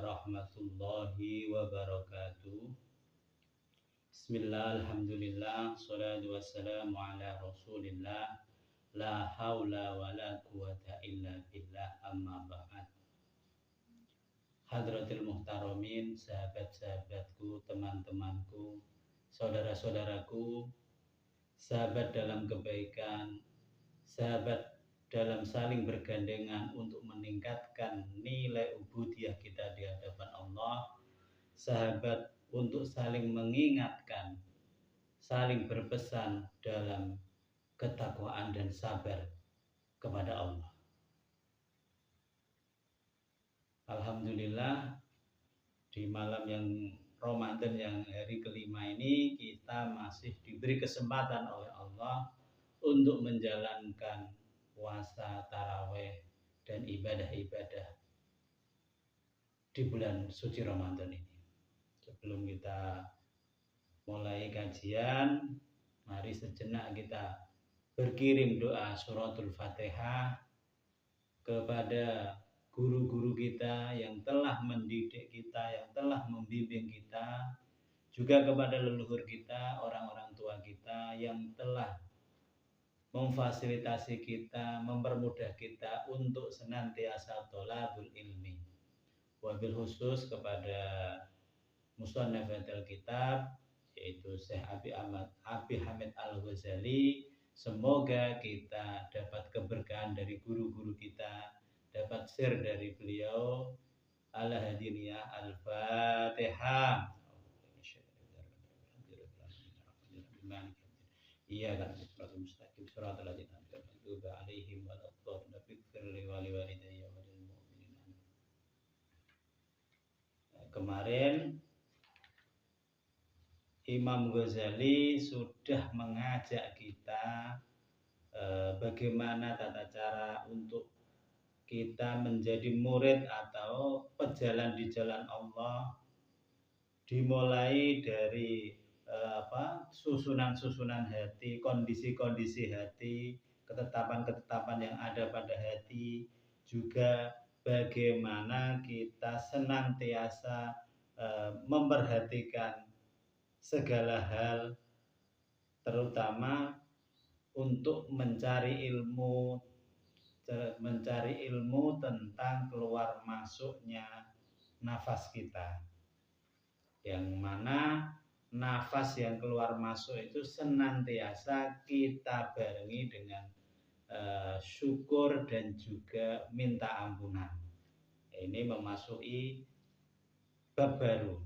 warahmatullahi wabarakatuh. Bismillah, alhamdulillah, salatu wassalamu ala rasulillah, la hawla wa la quwata illa billah, amma ba'd. Hadratil muhtaramin, sahabat-sahabatku, teman-temanku, saudara-saudaraku, sahabat dalam kebaikan, sahabat dalam saling bergandengan untuk meningkatkan nilai ubudiyah kita di hadapan Allah, sahabat untuk saling mengingatkan, saling berpesan dalam ketakwaan dan sabar kepada Allah. Alhamdulillah, di malam yang Ramadan yang hari kelima ini kita masih diberi kesempatan oleh Allah untuk menjalankan puasa, taraweh, dan ibadah-ibadah di bulan suci Ramadan ini. Sebelum kita mulai kajian, mari sejenak kita berkirim doa suratul Fatihah kepada guru-guru kita yang telah mendidik kita, yang telah membimbing kita, juga kepada leluhur kita, orang-orang tua kita yang telah memfasilitasi kita, mempermudah kita untuk senantiasa thalabul ilmi. Wabil khusus kepada musannaf kitab yaitu Syekh Abi Hamid Al-Ghazali. Semoga kita dapat keberkahan dari guru-guru kita, dapat share dari beliau. Al-Hadiniyah Al-Fatihah. Iya kan, suratul mustaqim, suratul ladzina an'amta 'alaihim waladdallin, ighfirli wa liwalidayya wa lil mu'minin. Kemarin Imam Ghazali sudah mengajak kita bagaimana tata cara untuk kita menjadi murid atau pejalan di jalan Allah, dimulai dari susunan-susunan hati, kondisi-kondisi hati, ketetapan-ketetapan yang ada pada hati, juga bagaimana kita senantiasa memperhatikan segala hal, terutama untuk mencari ilmu tentang keluar masuknya nafas kita, yang mana nafas yang keluar masuk itu senantiasa kita barengi dengan syukur dan juga minta ampunan. Ini memasuki bab baru.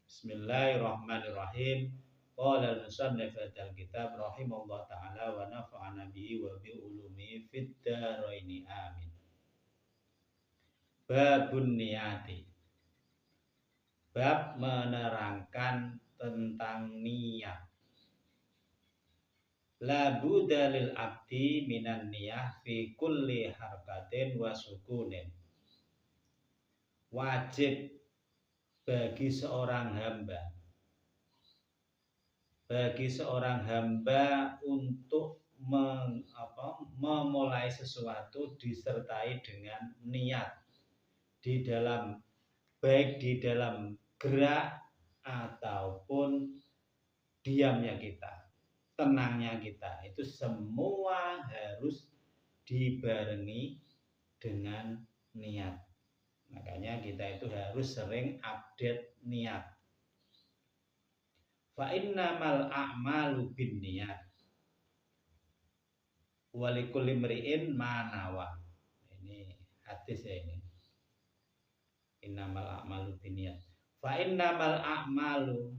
Bismillahirrahmanirrahim. Qala al-musannif al-kitab rahimahullah ta'ala wa nafa'ana bihi wa bi ulumi fid dharaini amin. Babun niyati. Bab menerangkan tentang niat. La budda lil abdi minan niyah fi kulli harakatin wa sukunin. Wajib bagi seorang hamba untuk memulai sesuatu disertai dengan niat baik di dalam gerak ataupun diamnya kita, tenangnya kita, itu semua harus dibarengi dengan niat. Makanya kita itu harus sering update niat. Fa innamal a'malu binniyat wa likulli imri'in ma nawa. Ini hadis ya ini. Innamal a'malu binniyat. Fa innamal a'malu,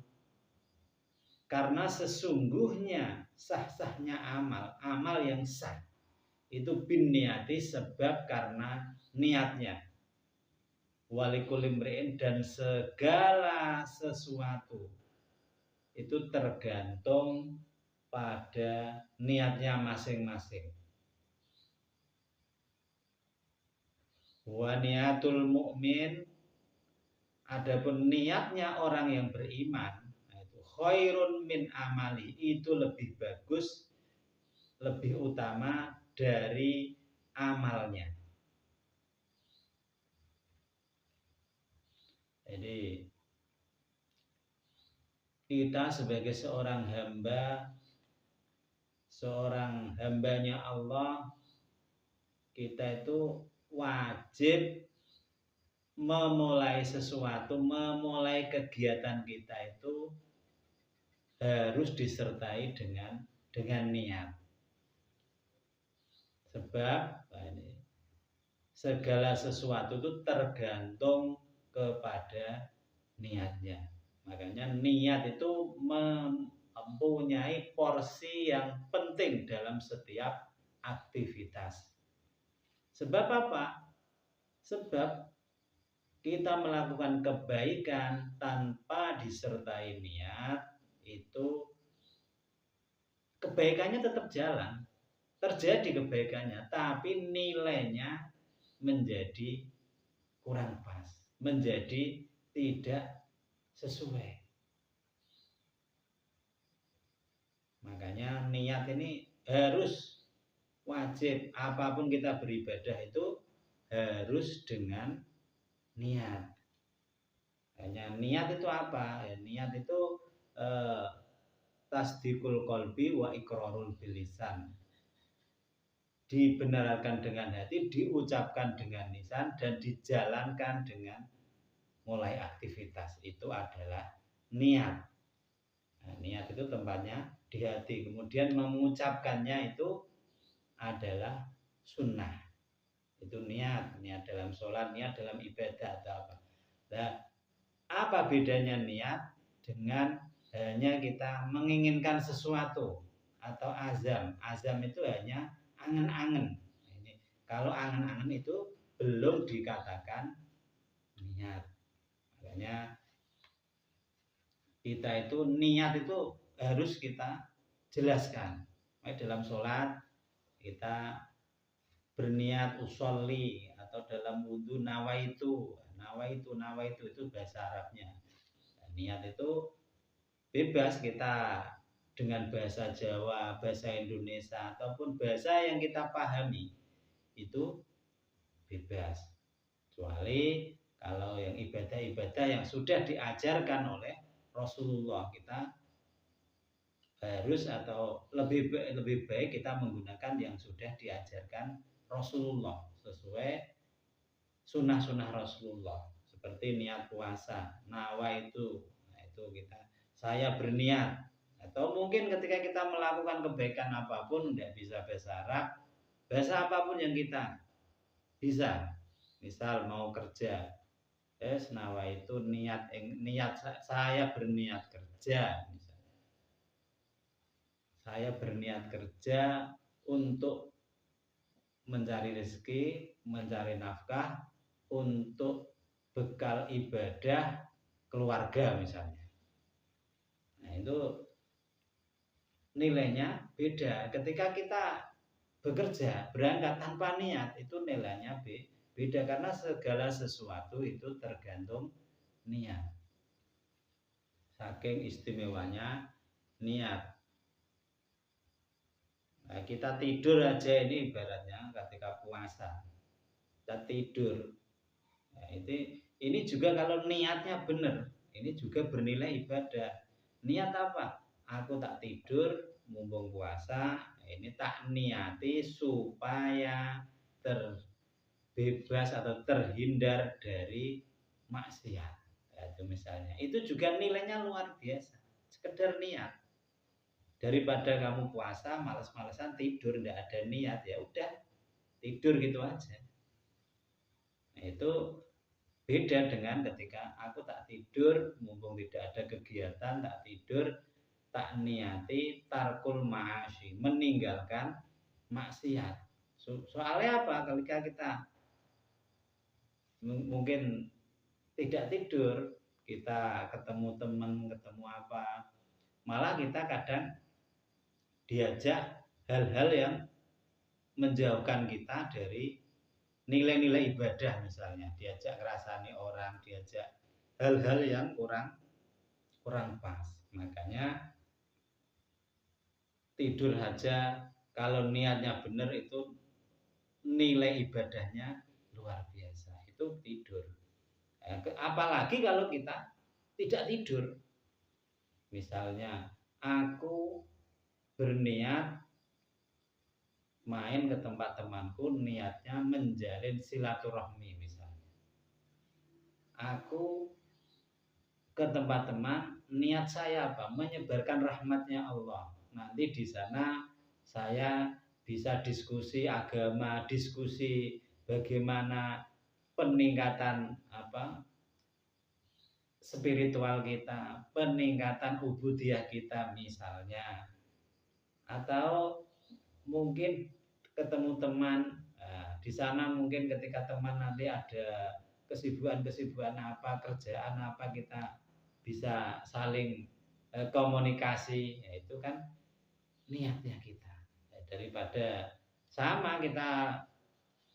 karena sesungguhnya sah-sahnya amal yang sah itu binniyati, sebab karena niatnya. Walikul imri'in, dan segala sesuatu itu tergantung pada niatnya masing-masing. Wa niatul mu'min, adapun niatnya orang yang beriman, itu khairun min amali, itu lebih bagus, lebih utama dari amalnya. Jadi kita sebagai seorang hambanya Allah, kita itu wajib memulai sesuatu, memulai kegiatan kita itu harus disertai dengan niat. Sebab segala sesuatu itu tergantung kepada niatnya. Makanya niat itu mempunyai porsi yang penting dalam setiap aktivitas. Sebab apa? Sebab kita melakukan kebaikan tanpa disertai niat, itu kebaikannya tetap jalan, terjadi kebaikannya, tapi nilainya menjadi kurang pas, menjadi tidak sesuai. Makanya niat ini harus wajib, apapun kita beribadah itu harus dengan niat. Hanya niat itu apa? Ya, niat itu tasdikul qalbi wa iqrarul bilisan. Dibenarkan dengan hati, diucapkan dengan lisan, dan dijalankan dengan mulai aktivitas. Itu adalah niat. Nah, niat itu tempatnya di hati. Kemudian mengucapkannya itu adalah sunnah. Itu niat dalam sholat, niat dalam ibadah atau apa. Nah, apa bedanya niat dengan hanya kita menginginkan sesuatu atau azam? Azam itu hanya angen-angen. Kalau angen-angen itu belum dikatakan niat. Makanya kita itu niat itu harus kita jelaskan. Dalam sholat kita berniat usolli, atau dalam wudhu nawaitu itu bahasa Arabnya. Niat itu bebas kita dengan bahasa Jawa, bahasa Indonesia, ataupun bahasa yang kita pahami, itu bebas. Kecuali kalau yang ibadah-ibadah yang sudah diajarkan oleh Rasulullah, kita harus atau lebih baik kita menggunakan yang sudah diajarkan Rasulullah sesuai sunnah-sunnah Rasulullah. Seperti niat puasa, nawaitu, itu saya berniat. Atau mungkin ketika kita melakukan kebaikan apapun, tidak bisa bahasa Arab, bahasa apapun yang kita bisa. Misal mau kerja, nawaitu, niat saya berniat kerja. Misalnya, saya berniat kerja untuk mencari rezeki, mencari nafkah, untuk bekal ibadah keluarga misalnya. Nah, itu nilainya beda. Ketika kita bekerja, berangkat tanpa niat, itu nilainya beda, karena segala sesuatu itu tergantung niat. Saking istimewanya niat. Nah, kita tidur aja ini ibaratnya ketika puasa, kita tidur. Nah, ini juga kalau niatnya benar, ini juga bernilai ibadah. Niat apa? Aku tak tidur mumpung puasa, ini tak niati supaya terbebas atau terhindar dari maksiat. Nah, itu misalnya, itu juga nilainya luar biasa. Sekedar niat. Daripada kamu puasa malas-malasan tidur, tidak ada niat, ya udah tidur gitu aja. Nah, itu beda dengan ketika aku tak tidur mumpung tidak ada kegiatan, tak tidur, tak niati tarkul ma'asi, meninggalkan maksiat. Soalnya apa? Ketika kita mungkin tidak tidur, kita ketemu teman, ketemu apa, malah kita kadang diajak hal-hal yang menjauhkan kita dari nilai-nilai ibadah, misalnya diajak ngerasani orang, diajak hal-hal yang kurang pas. Makanya tidur aja kalau niatnya benar itu nilai ibadahnya luar biasa. Itu tidur. Apalagi kalau kita tidak tidur. Misalnya aku berniat main ke tempat temanku, niatnya menjalin silaturahmi misalnya. Aku ke tempat teman, niat saya apa? Menyebarkan rahmatnya Allah. Nanti di sana saya bisa diskusi agama, diskusi bagaimana peningkatan spiritual kita, peningkatan ubudiyah kita misalnya. Atau mungkin ketemu teman, di sana mungkin ketika teman nanti ada kesibukan-kesibukan apa, kerjaan apa, kita bisa saling komunikasi, ya itu kan niatnya kita. Daripada sama kita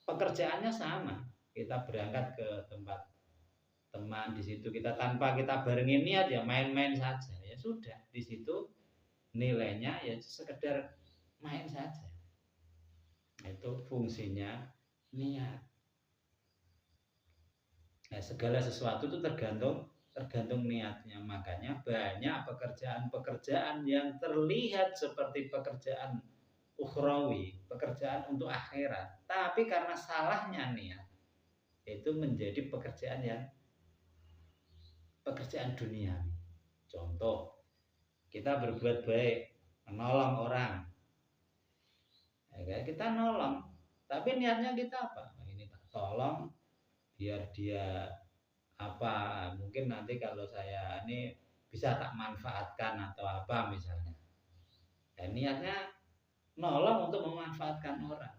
pekerjaannya sama, kita berangkat ke tempat teman, di situ kita tanpa kita barengin niat ya main-main saja, ya sudah di situ nilainya ya sekedar main saja. Itu fungsinya niat. Nah, segala sesuatu itu tergantung niatnya. Makanya banyak pekerjaan-pekerjaan yang terlihat seperti pekerjaan ukhrawi, pekerjaan untuk akhirat, tapi karena salahnya niat itu menjadi pekerjaan dunia. Contoh, kita berbuat baik, menolong orang, ya, kita nolong, tapi niatnya kita apa? Ini tak tolong biar dia mungkin nanti kalau saya ini bisa tak manfaatkan atau apa misalnya. Dan niatnya nolong untuk memanfaatkan orang,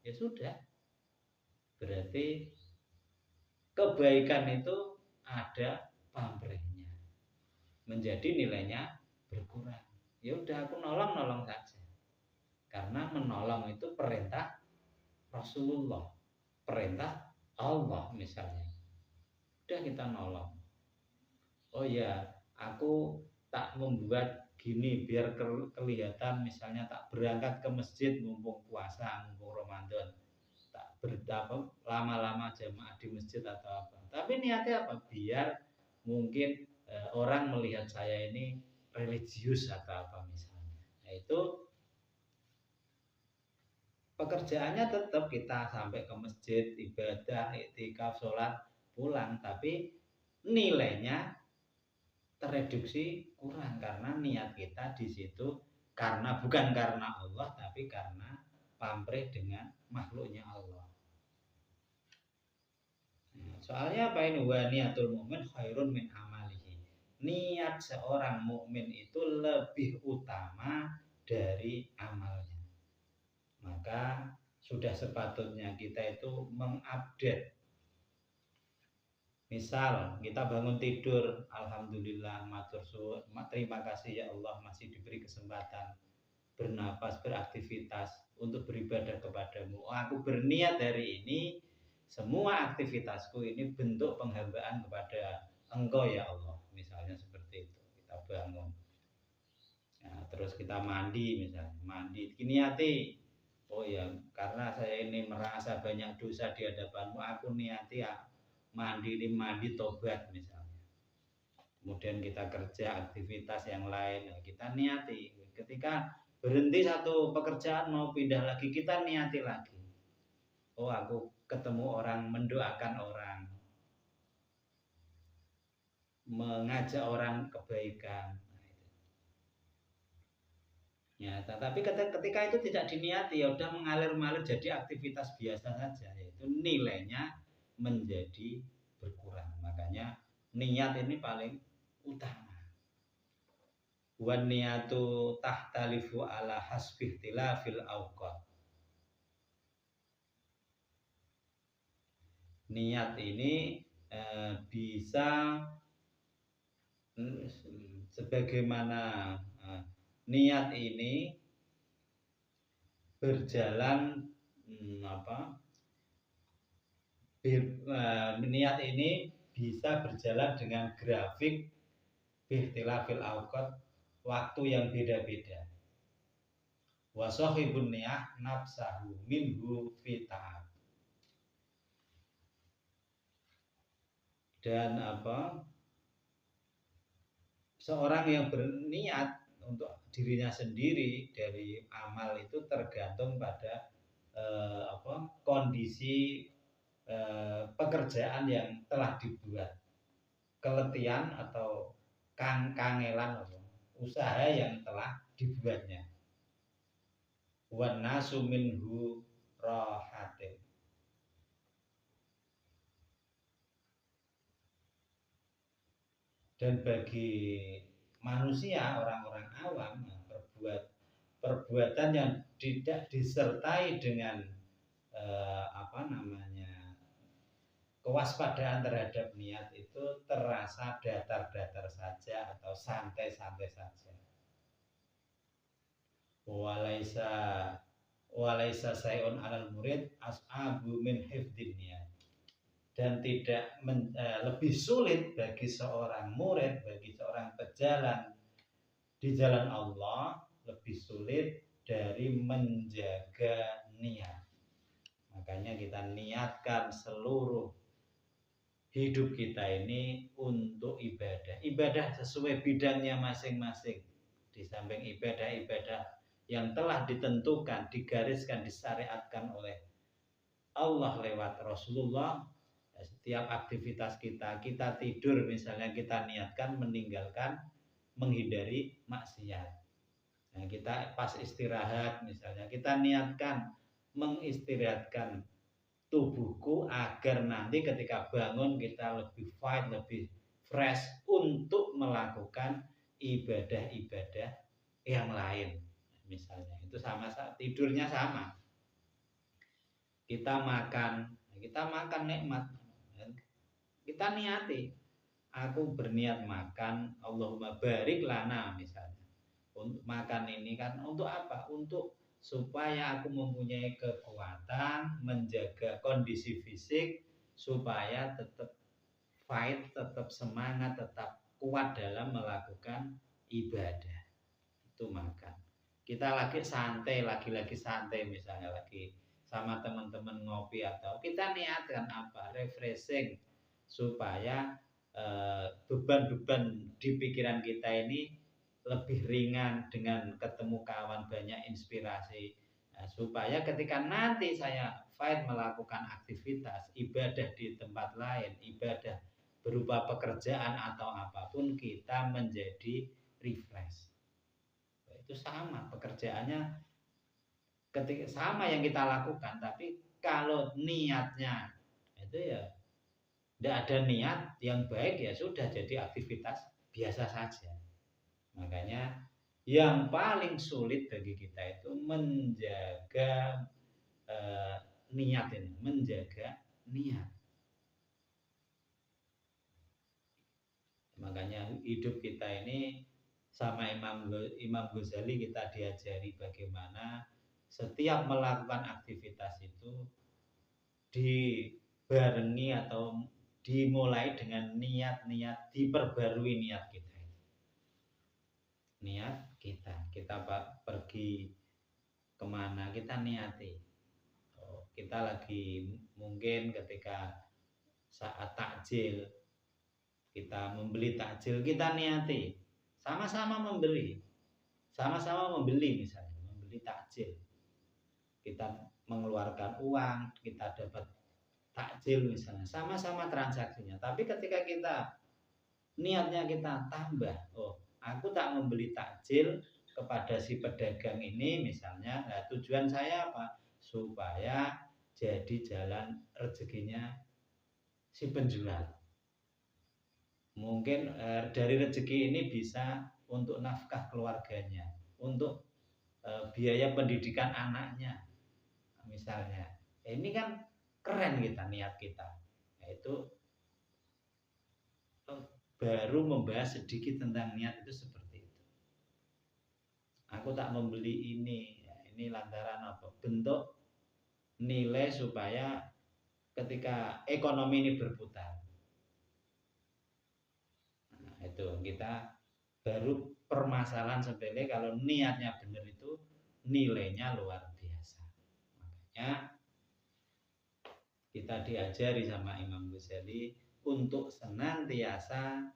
ya sudah, berarti kebaikan itu ada pamrihnya, menjadi nilainya berkurang. Ya udah, aku nolong saja, karena menolong itu perintah Rasulullah, perintah Allah misalnya. Udah, kita nolong. Oh ya, aku tak membuat gini biar kelihatan, misalnya tak berangkat ke masjid mumpung puasa, mumpung Ramadan, tak lama-lama jamaah di masjid atau apa. Tapi niatnya apa? Biar mungkin orang melihat saya ini religius atau apa misalnya. Nah, itu pekerjaannya tetap kita sampai ke masjid, ibadah, iktikaf, sholat, pulang, tapi nilainya tereduksi kurang karena niat kita di situ bukan karena Allah, tapi karena pamrih dengan makhluknya Allah. Soalnya apa ini? Wa niatul mu'min khairun min amalihi. Niat seorang mukmin itu lebih utama dari amalnya. Maka sudah sepatutnya kita itu mengupdate. Misal kita bangun tidur, alhamdulillah, matur suwun, terima kasih ya Allah masih diberi kesempatan bernapas, beraktivitas untuk beribadah kepadamu. Aku berniat hari ini semua aktivitasku ini bentuk penghambaan kepada Engkau ya Allah. Misalnya seperti itu. Kita bangun. Nah, terus kita mandi misalnya, niati. Oh ya, karena saya ini merasa banyak dosa di hadapanmu, aku niati ya mandi tobat misalnya. Kemudian kita kerja aktivitas yang lain, kita niati. Ketika berhenti satu pekerjaan mau pindah lagi, kita niati lagi. Oh, aku ketemu orang, mendoakan orang, mengajak orang kebaikan. Ya, tetapi ketika itu tidak diniati, ya udah mengalir-mengalir jadi aktivitas biasa saja, itu nilainya menjadi berkurang. Makanya niat ini paling utama. Wan niyatu tahtalifu ala hasbi ikhtilafil awqat. Niat ini bisa sebagaimana niat ini berjalan niat ini bisa berjalan dengan grafik ikhtilafil awqat, waktu yang beda-beda. Wa sahibun niyah nafsahu minhu fi ta'ab. Dan seorang yang berniat untuk dirinya sendiri dari amal itu tergantung pada kondisi pekerjaan yang telah dibuat, keletihan atau kangelan usaha yang telah dibuatnya. Wan nasu minhu rahatin. Dan bagi manusia, orang-orang awam, perbuatan yang tidak disertai dengan kewaspadaan terhadap niat itu terasa datar-datar saja atau santai-santai saja. Walaisa sayun alal murid as'abu min hifdin niat. Dan tidak lebih sulit bagi seorang murid, bagi seorang pejalan di jalan Allah, lebih sulit dari menjaga niat. Makanya kita niatkan seluruh hidup kita ini untuk ibadah. Ibadah sesuai bidangnya masing-masing. Di samping ibadah-ibadah yang telah ditentukan, digariskan, disyariatkan oleh Allah lewat Rasulullah, setiap aktivitas kita tidur misalnya, kita niatkan menghindari maksiat. Nah, kita pas istirahat misalnya, kita niatkan mengistirahatkan tubuhku agar nanti ketika bangun kita lebih fight, lebih fresh untuk melakukan ibadah-ibadah yang lain. Misalnya itu sama, tidurnya sama. Kita makan nikmat. Kita niati, aku berniat makan, Allahumma barik lana misalnya. Untuk makan ini kan untuk apa? Untuk supaya aku mempunyai kekuatan menjaga kondisi fisik supaya tetap fight, tetap semangat, tetap kuat dalam melakukan ibadah. Itu makan. Kita lagi santai, lagi santai misalnya, lagi sama teman-teman ngopi, atau kita niatkan apa? Refreshing supaya beban-beban di pikiran kita ini lebih ringan dengan ketemu kawan, banyak inspirasi. Nah, supaya ketika nanti saya fight melakukan aktivitas ibadah di tempat lain, ibadah berupa pekerjaan atau apapun, kita menjadi refresh. Itu sama pekerjaannya, ketika sama yang kita lakukan, tapi kalau niatnya itu ya tidak ada niat yang baik, ya sudah jadi aktivitas biasa saja. Makanya yang paling sulit bagi kita itu menjaga niat ini, menjaga niat. Makanya hidup kita ini sama Imam Ghazali kita diajari bagaimana setiap melakukan aktivitas itu dibarengi atau dimulai dengan niat-niat, diperbarui niat kita. Niat kita pergi kemana, kita niati. Kita lagi mungkin ketika saat takjil, kita membeli takjil, kita niati sama-sama membeli misalnya, membeli takjil. Kita mengeluarkan uang, kita dapat takjil misalnya, sama-sama transaksinya. Tapi ketika kita niatnya kita tambah, aku tak membeli takjil kepada si pedagang ini misalnya. Nah, tujuan saya apa? Supaya jadi jalan rezekinya si penjual. Mungkin dari rezeki ini bisa untuk nafkah keluarganya, untuk biaya pendidikan anaknya misalnya. Ini kan keren kita, niat kita. Yaitu baru membahas sedikit tentang niat itu seperti itu. Aku tak membeli ini, ini lantaran apa? Bentuk nilai supaya ketika ekonomi ini berputar. Nah, itu kita baru permasalahan sepele, kalau niatnya benar itu nilainya luar biasa. Makanya kita diajari sama Imam Ghazali untuk senantiasa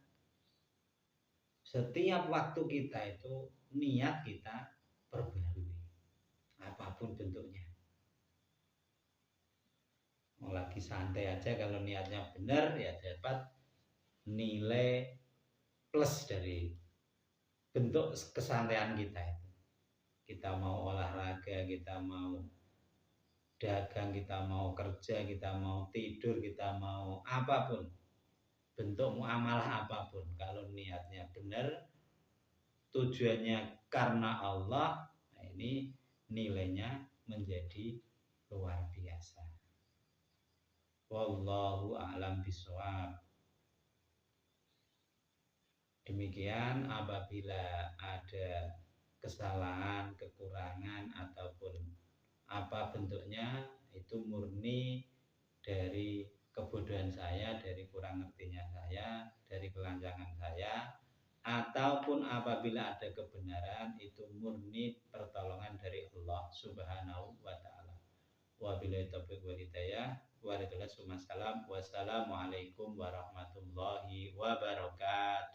setiap waktu kita itu niat kita perbarui apapun bentuknya. Mau lagi santai aja kalau niatnya benar ya dapat nilai plus dari bentuk kesantaian kita itu. Kita mau olahraga, kita mau dagang, kita mau kerja, kita mau tidur, kita mau apapun, bentuk muamalah apapun, kalau niatnya benar, tujuannya karena Allah, nah ini nilainya menjadi luar biasa. Wallahu a'lam bishawab. Demikian, apabila ada kesalahan, kekurangan ataupun apa bentuknya, itu murni dari kebodohan saya, dari kurang ngertinya saya, dari kelancangan saya, ataupun apabila ada kebenaran itu murni pertolongan dari Allah Subhanahu wa taala. Wabillahi taufiq wal hidayah. Wassalamualaikum warahmatullahi wabarakatuh.